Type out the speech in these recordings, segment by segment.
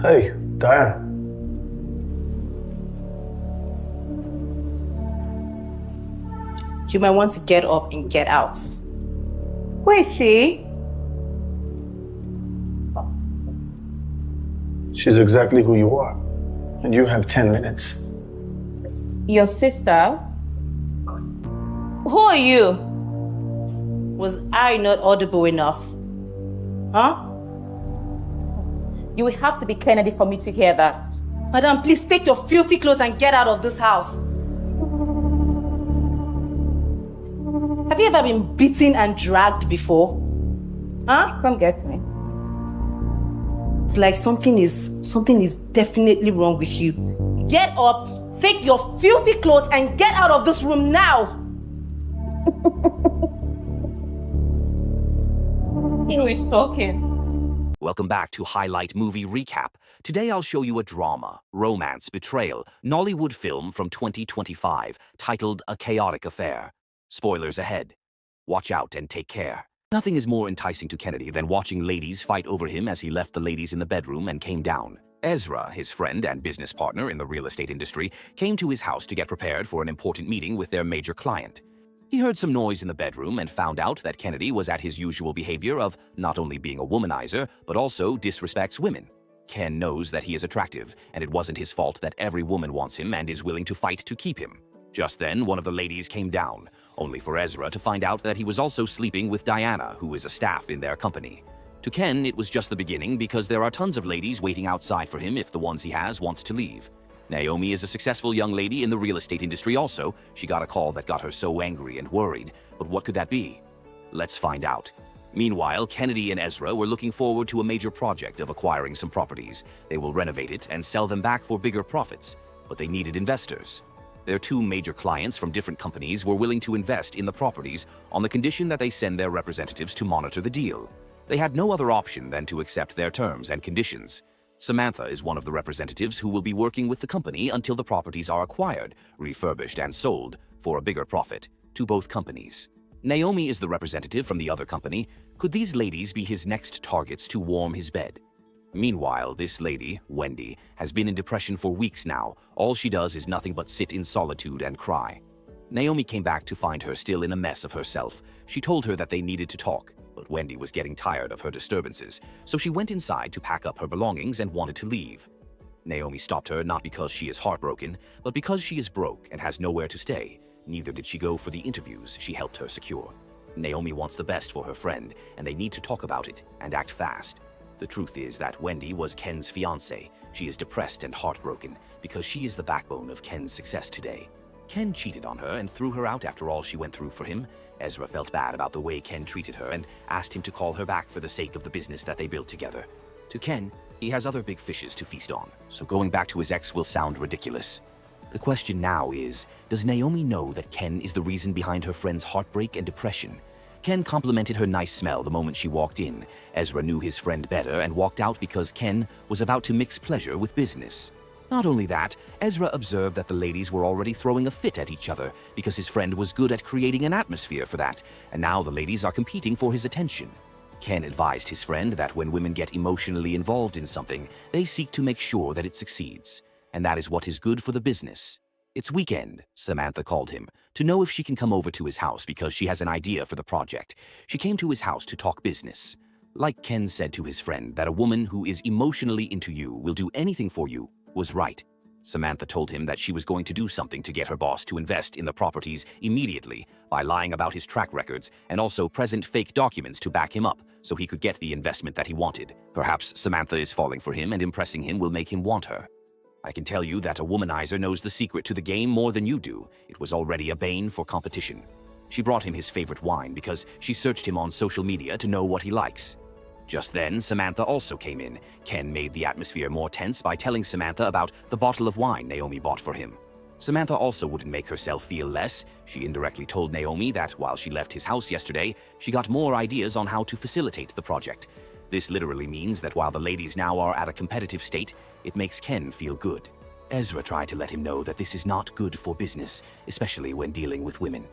Hey, Diane. You might want to get up and get out. Where is she? She's exactly who you are. And you have 10 minutes. Your sister? Who are you? Was I not audible enough? Huh? You will have to be Kennedy for me to hear that. Madam, please take your filthy clothes and get out of this house. Have you ever been beaten and dragged before? Huh? Come get me. It's like something is definitely wrong with you. Get up, take your filthy clothes and get out of this room now. Who is talking? Welcome back to Highlight Movie Recap. Today I'll show you a drama, romance, betrayal, Nollywood film from 2025 titled A Chaotic Affair. Spoilers ahead. Watch out and take care. Nothing is more enticing to Kennedy than watching ladies fight over him as he left the ladies in the bedroom and came down. Ezra, his friend and business partner in the real estate industry, came to his house to get prepared for an important meeting with their major client. He heard some noise in the bedroom and found out that Kennedy was at his usual behavior of not only being a womanizer, but also disrespects women. Ken knows that he is attractive, and it wasn't his fault that every woman wants him and is willing to fight to keep him. Just then, one of the ladies came down, only for Ezra to find out that he was also sleeping with Diana, who is a staff in their company. To Ken, it was just the beginning because there are tons of ladies waiting outside for him if the ones he has wants to leave. Naomi is a successful young lady in the real estate industry also. She got a call that got her so angry and worried. But what could that be? Let's find out. Meanwhile, Kennedy and Ezra were looking forward to a major project of acquiring some properties. They will renovate it and sell them back for bigger profits. But they needed investors. Their two major clients from different companies were willing to invest in the properties on the condition that they send their representatives to monitor the deal. They had no other option than to accept their terms and conditions. Samantha is one of the representatives who will be working with the company until the properties are acquired, refurbished, and sold for a bigger profit to both companies. Naomi is the representative from the other company. Could these ladies be his next targets to warm his bed? Meanwhile, this lady, Wendy, has been in depression for weeks now. All she does is nothing but sit in solitude and cry. Naomi came back to find her still in a mess of herself. She told her that they needed to talk, but Wendy was getting tired of her disturbances, so she went inside to pack up her belongings and wanted to leave. Naomi stopped her not because she is heartbroken, but because she is broke and has nowhere to stay. Neither did she go for the interviews she helped her secure. Naomi wants the best for her friend, and they need to talk about it and act fast. The truth is that Wendy was Ken's fiancée. She is depressed and heartbroken because she is the backbone of Ken's success today. Ken cheated on her and threw her out after all she went through for him. Ezra felt bad about the way Ken treated her and asked him to call her back for the sake of the business that they built together. To Ken, he has other big fishes to feast on, so going back to his ex will sound ridiculous. The question now is, does Naomi know that Ken is the reason behind her friend's heartbreak and depression? Ken complimented her nice smell the moment she walked in. Ezra knew his friend better and walked out because Ken was about to mix pleasure with business. Not only that, Ezra observed that the ladies were already throwing a fit at each other because his friend was good at creating an atmosphere for that, and now the ladies are competing for his attention. Ken advised his friend that when women get emotionally involved in something, they seek to make sure that it succeeds, and that is what is good for the business. It's weekend, Samantha called him, to know if she can come over to his house because she has an idea for the project. She came to his house to talk business. Like Ken said to his friend that a woman who is emotionally into you will do anything for you was right. Samantha told him that she was going to do something to get her boss to invest in the properties immediately by lying about his track records and also present fake documents to back him up so he could get the investment that he wanted. Perhaps Samantha is falling for him and impressing him will make him want her. I can tell you that a womanizer knows the secret to the game more than you do. It was already a bane for competition. She brought him his favorite wine because she searched him on social media to know what he likes. Just then, Samantha also came in. Ken made the atmosphere more tense by telling Samantha about the bottle of wine Naomi bought for him. Samantha also wouldn't make herself feel less. She indirectly told Naomi that while she left his house yesterday, she got more ideas on how to facilitate the project. This literally means that while the ladies now are at a competitive state, it makes Ken feel good. Ezra tried to let him know that this is not good for business, especially when dealing with women.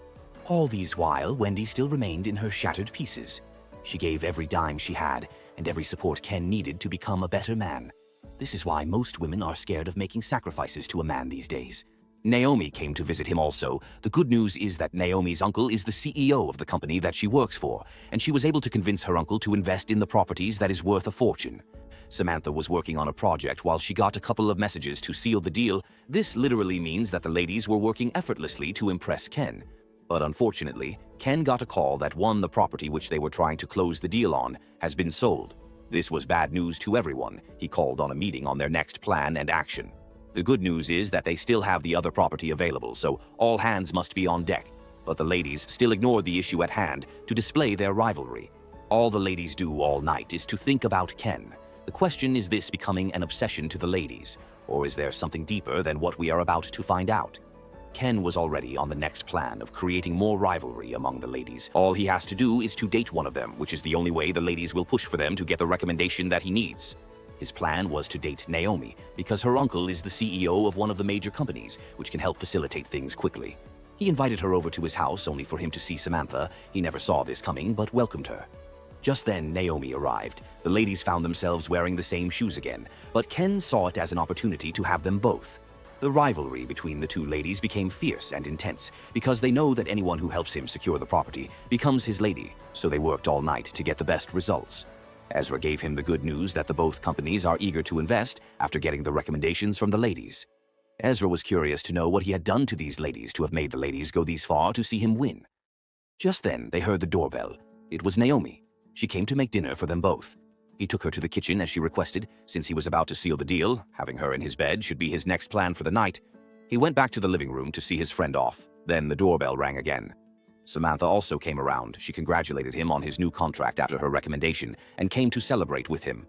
All these while, Wendy still remained in her shattered pieces. She gave every dime she had and every support Ken needed to become a better man. This is why most women are scared of making sacrifices to a man these days. Naomi came to visit him also. The good news is that Naomi's uncle is the CEO of the company that she works for, and she was able to convince her uncle to invest in the properties that is worth a fortune. Samantha was working on a project while she got a couple of messages to seal the deal. This literally means that the ladies were working effortlessly to impress Ken. But unfortunately, Ken got a call that the property which they were trying to close the deal on has been sold. This was bad news to everyone. He called on a meeting on their next plan and action. The good news is that they still have the other property available, so all hands must be on deck. But the ladies still ignored the issue at hand to display their rivalry. All the ladies do all night is to think about Ken. The question is this becoming an obsession to the ladies, or is there something deeper than what we are about to find out? Ken was already on the next plan of creating more rivalry among the ladies. All he has to do is to date one of them, which is the only way the ladies will push for them to get the recommendation that he needs. His plan was to date Naomi, because her uncle is the CEO of one of the major companies, which can help facilitate things quickly. He invited her over to his house only for him to see Samantha. He never saw this coming, but welcomed her. Just then, Naomi arrived. The ladies found themselves wearing the same shoes again, but Ken saw it as an opportunity to have them both. The rivalry between the two ladies became fierce and intense, because they know that anyone who helps him secure the property becomes his lady, so they worked all night to get the best results. Ezra gave him the good news that the both companies are eager to invest after getting the recommendations from the ladies. Ezra was curious to know what he had done to these ladies to have made the ladies go these far to see him win. Just then, they heard the doorbell. It was Naomi. She came to make dinner for them both. He took her to the kitchen as she requested, since he was about to seal the deal. Having her in his bed should be his next plan for the night. He went back to the living room to see his friend off. Then the doorbell rang again. Samantha also came around. She congratulated him on his new contract after her recommendation and came to celebrate with him.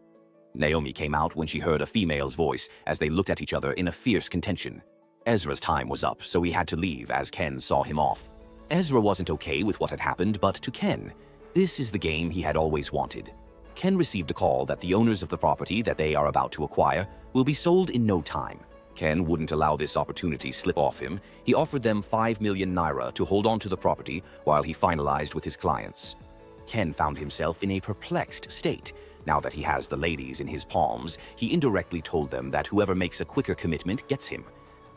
Naomi came out when she heard a female's voice as they looked at each other in a fierce contention. Ezra's time was up, so he had to leave as Ken saw him off. Ezra wasn't okay with what had happened, but to Ken, this is the game he had always wanted. Ken received a call that the owners of the property that they are about to acquire will be sold in no time. Ken wouldn't allow this opportunity slip off him. He offered them 5 million naira to hold on to the property while he finalized with his clients. Ken found himself in a perplexed state. Now that he has the ladies in his palms, he indirectly told them that whoever makes a quicker commitment gets him.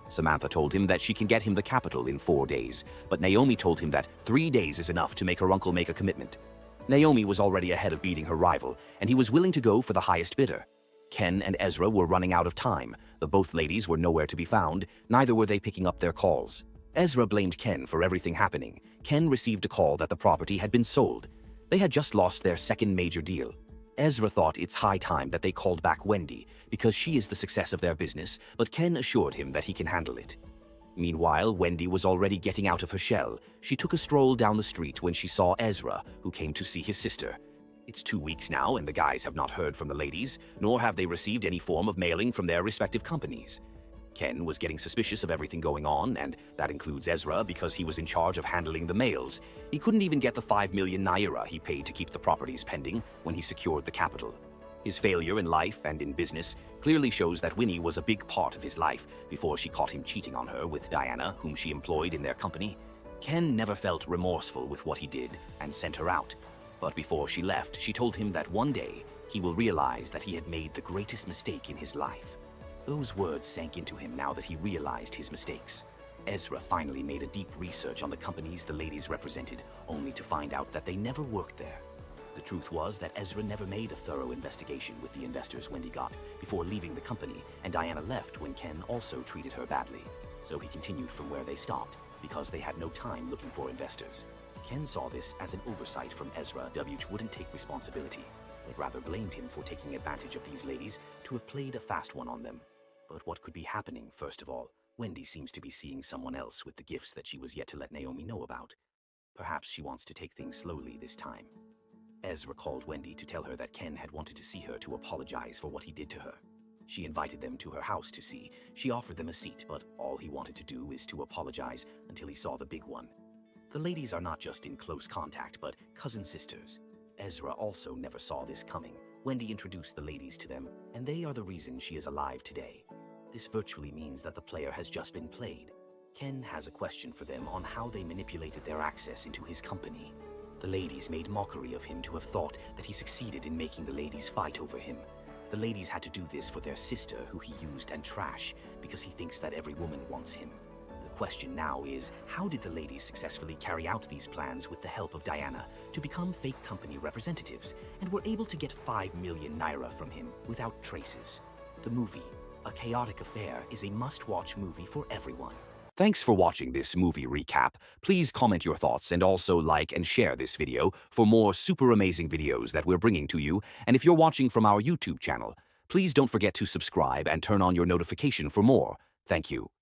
Samantha told him that she can get him the capital in 4 days, but Naomi told him that 3 days is enough to make her uncle make a commitment. Naomi was already ahead of beating her rival, and he was willing to go for the highest bidder. Ken and Ezra were running out of time. The both ladies were nowhere to be found, neither were they picking up their calls. Ezra blamed Ken for everything happening. Ken received a call that the property had been sold. They had just lost their second major deal. Ezra thought it's high time that they called back Wendy, because she is the success of their business, but Ken assured him that he can handle it. Meanwhile, Wendy was already getting out of her shell. She took a stroll down the street when she saw Ezra, who came to see his sister. It's 2 weeks now, and the guys have not heard from the ladies, nor have they received any form of mailing from their respective companies. Ken was getting suspicious of everything going on, and that includes Ezra because he was in charge of handling the mails. He couldn't even get the 5 million naira he paid to keep the properties pending when he secured the capital. His failure in life and in business clearly shows that Winnie was a big part of his life before she caught him cheating on her with Diana, whom she employed in their company. Ken never felt remorseful with what he did and sent her out. But before she left, she told him that one day he will realize that he had made the greatest mistake in his life. Those words sank into him now that he realized his mistakes. Ezra finally made a deep research on the companies the ladies represented, only to find out that they never worked there. The truth was that Ezra never made a thorough investigation with the investors Wendy got before leaving the company, and Diana left when Ken also treated her badly. So he continued from where they stopped, because they had no time looking for investors. Ken saw this as an oversight from Ezra, which wouldn't take responsibility, but rather blamed him for taking advantage of these ladies to have played a fast one on them. But what could be happening, first of all? Wendy seems to be seeing someone else with the gifts that she was yet to let Naomi know about. Perhaps she wants to take things slowly this time. Ezra called Wendy to tell her that Ken had wanted to see her to apologize for what he did to her. She invited them to her house to see. She offered them a seat, but all he wanted to do is to apologize until he saw the big one. The ladies are not just in close contact, but cousin sisters. Ezra also never saw this coming. Wendy introduced the ladies to them, and they are the reason she is alive today. This virtually means that the player has just been played. Ken has a question for them on how they manipulated their access into his company. The ladies made mockery of him to have thought that he succeeded in making the ladies fight over him. The ladies had to do this for their sister, who he used and trash, because he thinks that every woman wants him. The question now is, how did the ladies successfully carry out these plans with the help of Diana to become fake company representatives and were able to get 5 million naira from him without traces? The movie, A Chaotic Affair, is a must-watch movie for everyone. Thanks for watching this movie recap. Please comment your thoughts and also like and share this video for more super amazing videos that we're bringing to you. And if you're watching from our YouTube channel, please don't forget to subscribe and turn on your notification for more. Thank you.